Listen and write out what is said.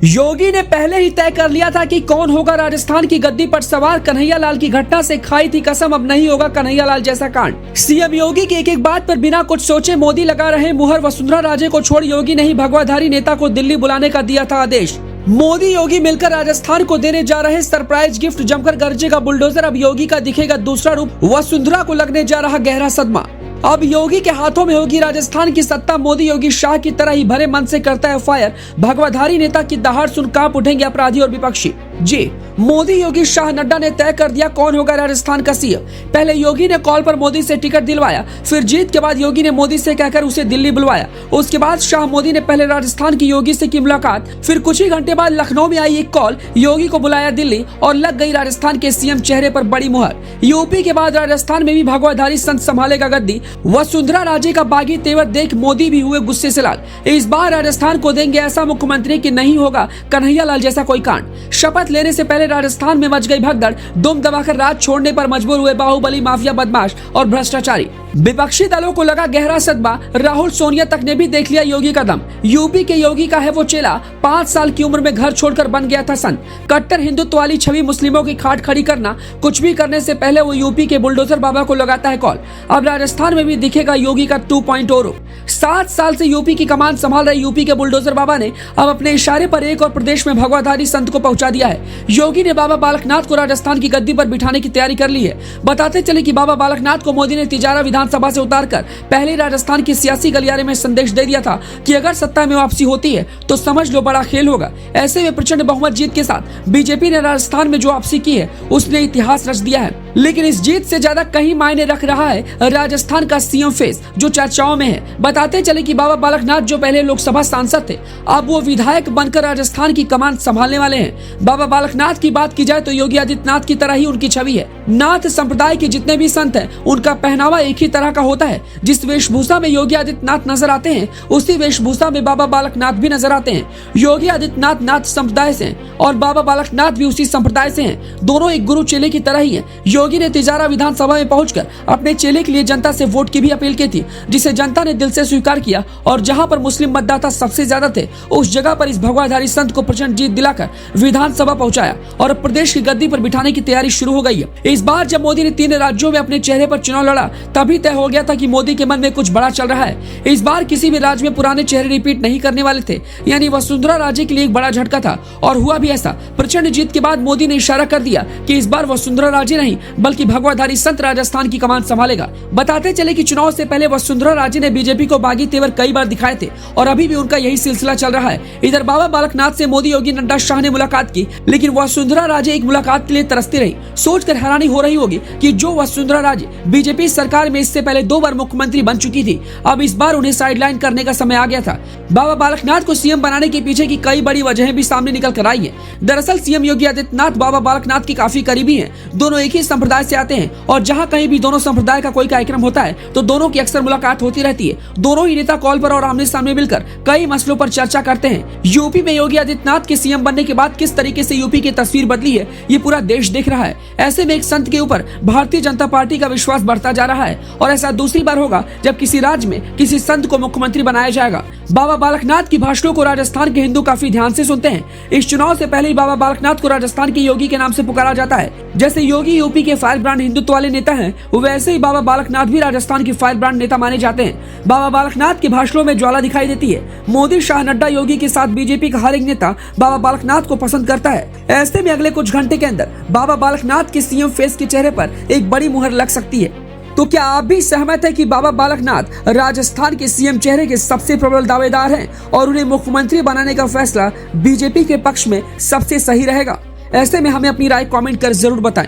योगी ने पहले ही तय कर लिया था कि कौन होगा राजस्थान की गद्दी पर सवार। कन्हैयालाल की घटना से खाई थी कसम, अब नहीं होगा कन्हैयालाल जैसा कांड। सीएम योगी की एक एक बात पर बिना कुछ सोचे मोदी लगा रहे मुहर। वसुंधरा राजे को छोड़ योगी ने ही भगवाधारी नेता को दिल्ली बुलाने का दिया था आदेश। मोदी योगी मिलकर राजस्थान को देने जा रहे सरप्राइज गिफ्ट। जमकर गरजेगा बुलडोजर, अब योगी का दिखेगा दूसरा रूप। वसुंधरा को लगने जा रहा गहरा सदमा। अब योगी के हाथों में होगी राजस्थान की सत्ता। मोदी योगी शाह की तरह ही भरे मन से करता है फायर। भगवाधारी नेता की दहाड़ सुन कांप उठेंगे अपराधी और विपक्षी। जी, मोदी योगी शाह नड्डा ने तय कर दिया कौन होगा राजस्थान का सीएम। पहले योगी ने कॉल पर मोदी से टिकट दिलवाया, फिर जीत के बाद योगी ने मोदी से कहकर उसे दिल्ली बुलवाया। उसके बाद शाह मोदी ने पहले राजस्थान की योगी से की मुलाकात, फिर कुछ ही घंटे बाद लखनऊ में आई एक कॉल, योगी को बुलाया दिल्ली और लग गई राजस्थान के सीएम चेहरे पर बड़ी मुहर। यूपी के बाद राजस्थान में भी भगवाधारी संत संभालेगा गद्दी। वसुंधरा राजे का बागी तेवर देख मोदी भी हुए गुस्से से लाल। इस बार राजस्थान को देंगे ऐसा मुख्यमंत्री कि नहीं होगा कन्हैयालाल जैसा कोई कांड। शपथ लेने से पहले राजस्थान में मच गई भगदड़। दुम दबाकर राज छोड़ने पर मजबूर हुए बाहुबली, माफिया, बदमाश और भ्रष्टाचारी। विपक्षी दलों को लगा गहरा सदमा। राहुल, सोनिया तक ने भी देख लिया योगी का दम। यूपी के योगी का है वो चेला, 5 साल की उम्र में घर छोड़कर बन गया था संत। कट्टर हिंदुत्व वाली छवि, मुस्लिमों की खाट खड़ी करना। कुछ भी करने से पहले वो यूपी के बुलडोजर बाबा को लगाता है कॉल। अब राजस्थान में भी दिखेगा योगी का 2.0 रूप। 7 साल से यूपी की कमान संभाल रहे यूपी के बुलडोजर बाबा ने अब अपने इशारे पर एक और प्रदेश में भगवाधारी संत को पहुंचा दिया है। योगी ने बाबा बालकनाथ को राजस्थान की गद्दी पर बिठाने की तैयारी कर ली है। बताते चले कि बाबा बालकनाथ को मोदी ने तिजारा विधानसभा से उतारकर पहले राजस्थान की सियासी गलियारे में संदेश दे दिया था कि अगर सत्ता में वापसी होती है तो समझ लो बड़ा खेल होगा। ऐसे में प्रचंड बहुमत जीत के साथ बीजेपी ने राजस्थान में जो वापसी की है उसने इतिहास रच दिया है। लेकिन इस जीत से ज्यादा कहीं मायने रख रहा है राजस्थान का सीएम फेस जो चर्चाओं में है। बताते चले कि बाबा बालकनाथ जो पहले लोकसभा सांसद थे, अब वो विधायक बनकर राजस्थान की कमान संभालने वाले हैं। बाबा बालकनाथ की बात की जाए तो योगी आदित्यनाथ की तरह ही उनकी छवि है। नाथ संप्रदाय के जितने भी संत हैं उनका पहनावा एक ही तरह का होता है। जिस वेशभूषा में योगी आदित्यनाथ नजर आते हैं उसी वेशभूषा में बाबा बालकनाथ भी नजर आते हैं। योगी आदित्यनाथ नाथ संप्रदाय से हैं और बाबा बालकनाथ भी उसी संप्रदाय से हैं। दोनों एक गुरु चेले की तरह ही हैं। योगी ने तिजारा विधानसभा में पहुंचकर अपने चेले के लिए जनता से वोट की भी अपील की थी, जिसे जनता ने दिल से स्वीकार किया और जहां पर मुस्लिम मतदाता सबसे ज्यादा थे उस जगह पर इस भगवाधारी संत को प्रचंड जीत दिलाकर विधानसभा पहुंचाया और प्रदेश की गद्दी पर बिठाने की तैयारी शुरू हो गई है। इस बार जब मोदी ने 3 राज्यों में अपने चेहरे पर चुनाव लड़ा तभी तय हो गया था कि मोदी के मन में कुछ बड़ा चल रहा है। इस बार किसी भी राज्य में पुराने चेहरे रिपीट नहीं करने वाले थे, यानी वसुंधरा राजे के लिए एक बड़ा झटका था और हुआ भी ऐसा। प्रचंड जीत के बाद मोदी ने इशारा कर दिया कि इस बार वसुंधरा राजे नहीं बल्कि भगवाधारी संत राजस्थान की कमान संभालेगा। बताते चले कि चुनाव से पहले वसुंधरा राजे ने बीजेपी को बागी तेवर कई बार दिखाए थे और अभी भी उनका यही सिलसिला चल रहा है। इधर बाबा बालकनाथ से मोदी, योगी, नड्डा, शाह ने मुलाकात की, लेकिन वसुंधरा राजे एक मुलाकात के लिए तरसती रही। सोचकर हैरानी हो रही होगी कि जो वसुंधरा राजे बीजेपी सरकार में इससे पहले 2 बार मुख्यमंत्री बन चुकी थी, अब इस बार उन्हें साइडलाइन करने का समय आ गया था। बाबा बालकनाथ को सीएम बनाने के पीछे की कई बड़ी वजहें भी सामने निकल कर आई है। दरअसल सीएम योगी आदित्यनाथ बाबा बालकनाथ की काफी करीबी हैं। दोनों एक ही संप्रदाय से आते हैं और जहां कहीं भी दोनों संप्रदाय का कोई कार्यक्रम होता है तो दोनों की अक्सर मुलाकात होती रहती है। दोनों ही नेता कॉल पर और आमने सामने मिलकर कई मसलों पर चर्चा करते हैं। यूपी में योगी आदित्यनाथ के सीएम बनने के बाद किस तरीके से यूपी की तस्वीर बदली है ये पूरा देश देख रहा है। ऐसे में एक संत के ऊपर भारतीय जनता पार्टी का विश्वास बढ़ता जा रहा है और ऐसा दूसरी बार होगा जब किसी राज्य में किसी संत को मुख्यमंत्री बनाया जाएगा। बाबा बालकनाथ की भाषणों को राजस्थान के हिंदू काफी ध्यान से सुनते हैं। इस चुनाव से पहले ही बाबा बालकनाथ को राजस्थान के योगी के नाम से पुकारा जाता है। जैसे योगी यूपी के फायर ब्रांड हिंदुत्व वाले नेता हैं, वैसे ही बाबा बालकनाथ भी राजस्थान की फायर ब्रांड नेता माने जाते हैं। बाबा बालकनाथ के भाषणों में ज्वाला दिखाई देती है। मोदी, शाह, नड्डा, योगी के साथ बीजेपी का हर एक नेता बाबा बालकनाथ को पसंद करता है। ऐसे में अगले कुछ घंटे के अंदर बाबा बालकनाथ के सीएम फेस के चेहरे पर एक बड़ी मुहर लग सकती है। तो क्या आप भी सहमत है कि बाबा बालकनाथ राजस्थान के सीएम चेहरे के सबसे प्रबल दावेदार हैं और उन्हें मुख्यमंत्री बनाने का फैसला बीजेपी के पक्ष में सबसे सही रहेगा? ऐसे में हमें अपनी राय कमेंट कर जरूर बताएं।